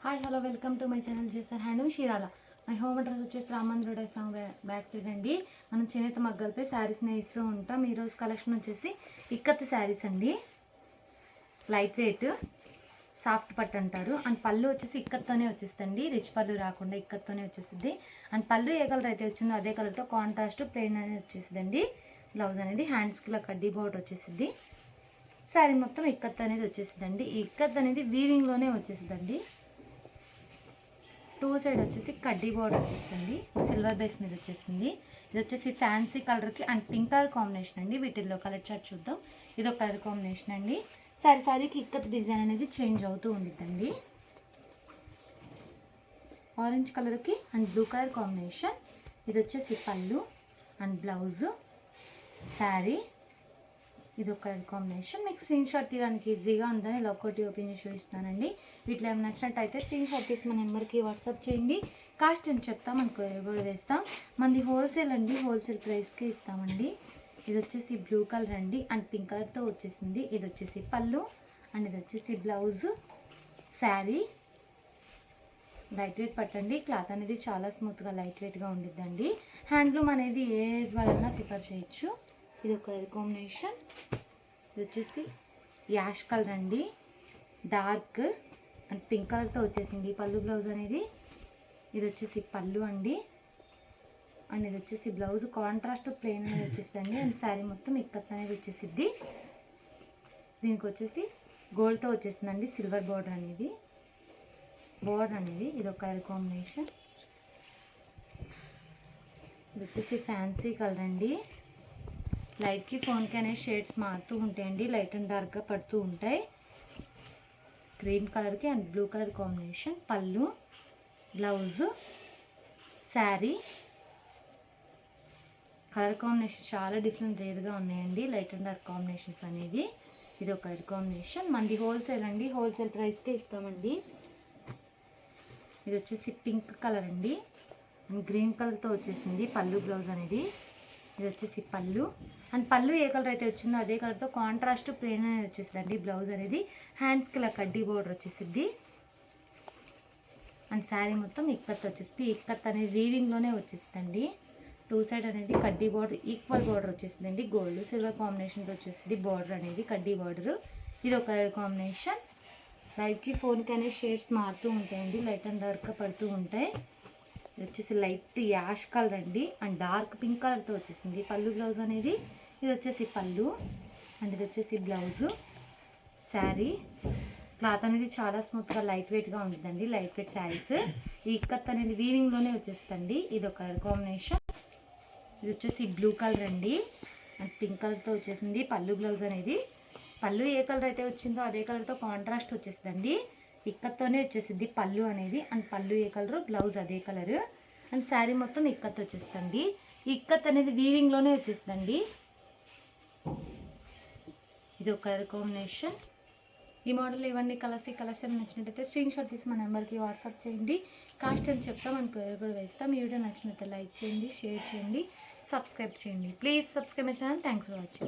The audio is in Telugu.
Hi hello welcome to my channel చేశారు handloom Chirala. My home address వచ్చేసి రామంద్రుడ సాంగ్ బ్యాక్ సైడ్ అండి. మనం చేనేత మగ్గలపై శారీస్ని ఇస్తూ ఉంటాం. ఈరోజు కలెక్షన్ వచ్చేసి ఇక్కత్ శారీస్ అండి. లైట్ వెయిట్ సాఫ్ట్ పట్టు అంటారు. అండ్ పళ్ళు వచ్చేసి ఇక్కత్తోనే వచ్చేస్తుంది, రిచ్ పళ్ళు రాకుండా ఇక్కత్తోనే వచ్చేస్తుంది. అండ్ పళ్ళు ఏ కలర్ అయితే వచ్చిందో అదే కలర్తో కాంట్రాస్ట్ ప్లెయిన్ అనేది వచ్చేసిందండి. బ్లౌజ్ అనేది హ్యాండ్స్కి ఇలా కడ్డీ బోర్డర్ వచ్చేసింది. శారీ మొత్తం ఇక్కత్ అనేది వచ్చేసిందండి. ఈ ఇక్కత్ అనేది వీవింగ్లోనే వచ్చేసిందండి. టూ సైడ్ వచ్చేసి కడ్డీ బోర్డర్ వచ్చేస్తుంది, సిల్వర్ బేస్ మీద వచ్చేసింది. ఇది వచ్చేసి ఫ్యాన్సీ కలర్కి అండ్ పింక్ కలర్ కాంబినేషన్ అండి. వీటిల్లో కలర్ చార్ట్ చూద్దాం. ఇది ఒక కలర్ కాంబినేషన్ అండి. సారీకి ఇక్కత్ డిజైన్ అనేది చేంజ్ అవుతూ ఉండిద్దండి. ఆరెంజ్ కలర్కి అండ్ బ్లూ కలర్ కాంబినేషన్. ఇది వచ్చేసి పళ్ళు అండ్ బ్లౌజు శారీ. ఇది ఒక కలర్ కాంబినేషన్. మీకు స్క్రీన్ షాట్ తీయడానికి ఈజీగా ఉందని ఇలా ఒకటి ఓపెన్ చేసి చూపిస్తానండి. వీటిలో ఏమైనా నచ్చినట్టయితే స్క్రీన్ షాట్ తీసి మన నెంబర్కి వాట్సాప్ చేయండి. కాస్ట్ అని చెప్తాం, మనకు కూడా వేస్తాం. మనది హోల్సేల్ అండి, హోల్సేల్ ప్రైస్కే ఇస్తామండి. ఇది వచ్చేసి బ్లూ కలర్ అండి అండ్ పింక్ కలర్తో వచ్చేసింది. ఇది వచ్చేసి పళ్ళు అండ్ ఇది వచ్చేసి బ్లౌజు శారీ. లైట్ వెయిట్ పట్టండి. క్లాత్ అనేది చాలా స్మూత్గా లైట్ వెయిట్గా ఉండిద్దండి. హ్యాండ్లూమ్ అనేది ఏ ఏజ్ వాళ్ళైనా ప్రిఫర్ చేయొచ్చు. ఇది ఒక కలర్ కాంబినేషన్. ఇది వచ్చేసి యాష్ కలర్ అండి, డార్క్ అండ్ పింక్ కలర్తో వచ్చేసింది పళ్ళు బ్లౌజ్ అనేది. ఇది వచ్చేసి పళ్ళు అండి అండ్ ఇది వచ్చేసి బ్లౌజ్ కాంట్రాస్ట్ ప్లెయిన్ అనేది వచ్చేసిందండి. అండ్ శారీ మొత్తం ఇక్కత్ అనేది వచ్చేసిద్ది. దీనికి వచ్చేసి గోల్డ్తో వచ్చేసిందండి, సిల్వర్ బోర్డర్ అనేది. ఇది ఒక కలర్ కాంబినేషన్. ఇది వచ్చేసి ఫ్యాన్సీ కలర్ అండి. లైట్కి ఫోన్కి అనే షేడ్స్ మారుతూ ఉంటాయండి, లైట్ అండ్ డార్క్గా పడుతూ ఉంటాయి. క్రీమ్ కలర్కి అండ్ బ్లూ కలర్ కాంబినేషన్. పళ్ళు బ్లౌజు శారీ. కలర్ కాంబినేషన్ చాలా డిఫరెంట్ రేర్గా ఉన్నాయండి, లైట్ అండ్ డార్క్ కాంబినేషన్స్ అనేవి. ఇది ఒక కలర్ కాంబినేషన్. మనది హోల్సేల్ అండి, హోల్సేల్ ప్రైస్కే ఇస్తామండి. ఇది వచ్చేసి పింక్ కలర్ అండి అండ్ గ్రీన్ కలర్తో వచ్చేసింది పళ్ళు బ్లౌజ్ అనేది. ఇది వచ్చేసి పళ్ళు అండ్ పళ్ళు ఏ కలర్ అయితే వచ్చిందో అదే కలర్తో కాంట్రాస్ట్ ప్లెయిన్ అనేది వచ్చేసిందండి. బ్లౌజ్ అనేది హ్యాండ్స్కి ఇలా కడ్డీ బోర్డర్ వచ్చేసిద్ది. అండ్ శారీ మొత్తం ఇక్కత్ వచ్చేస్తుంది. ఇక్కత్ అనేది వీవింగ్లోనే వచ్చేస్తుందండి. టూ సైడ్ అనేది కడ్డీ బోర్డర్ ఈక్వల్ బోర్డర్ వచ్చేసిందండి. గోల్డ్ సిల్వర్ కాంబినేషన్తో వచ్చేస్తుంది బోర్డర్ అనేది, కడ్డీ బోర్డర్. ఇది ఒక కాంబినేషన్. లైట్కి ఫోన్కి అనే షేడ్స్ మారుతూ ఉంటాయండి, లైట్ అండ్ డార్క్గా పడుతూ ఉంటాయి. ఇది వచ్చేసి లైట్ యాష్ కలర్ అండి అండ్ డార్క్ పింక్ కలర్తో వచ్చేసింది పళ్ళు బ్లౌజ్ అనేది. ఇది వచ్చేసి పళ్ళు అండ్ ఇది వచ్చేసి బ్లౌజు శారీ. క్లాత్ అనేది చాలా స్మూత్గా లైట్ వెయిట్గా ఉంటుందండి, లైట్ వెయిట్ శారీస్. ఈ ఇక్కత్ అనేది వీవింగ్లోనే వచ్చేస్తుంది. ఇది ఒక కలర్ కాంబినేషన్. ఇది వచ్చేసి బ్లూ కలర్ అండి అండ్ పింక్ కలర్తో వచ్చేసింది పళ్ళు బ్లౌజ్ అనేది. పళ్ళు ఏ కలర్ అయితే వచ్చిందో అదే కలర్తో కాంట్రాస్ట్ వచ్చేసిందండి. ఇక్కత్తోనే వచ్చేసింది పళ్ళు అనేది. అండ్ పళ్ళు ఏ కలరు, బ్లౌజ్ అదే కలరు. అండ్ శారీ మొత్తం ఇక్కత్ వచ్చేస్తుంది. ఇక్కత్ అనేది వీవింగ్లోనే వచ్చేస్తుందండి. ఇది ఒక కలర్ కాంబినేషన్. ఈ మోడల్ ఇవన్నీ కలర్స్ నచ్చినట్టయితే స్క్రీన్ షాట్ తీసి మా నెంబర్కి వాట్సాప్ చేయండి. కాస్ట్ అని చెప్తాం, మనకు కూడా వేస్తాం. ఈ వీడియో నచ్చినట్లయితే లైక్ చేయండి, షేర్ చేయండి, సబ్స్క్రైబ్ చేయండి. Please subscribe my channel. Thanks for watching.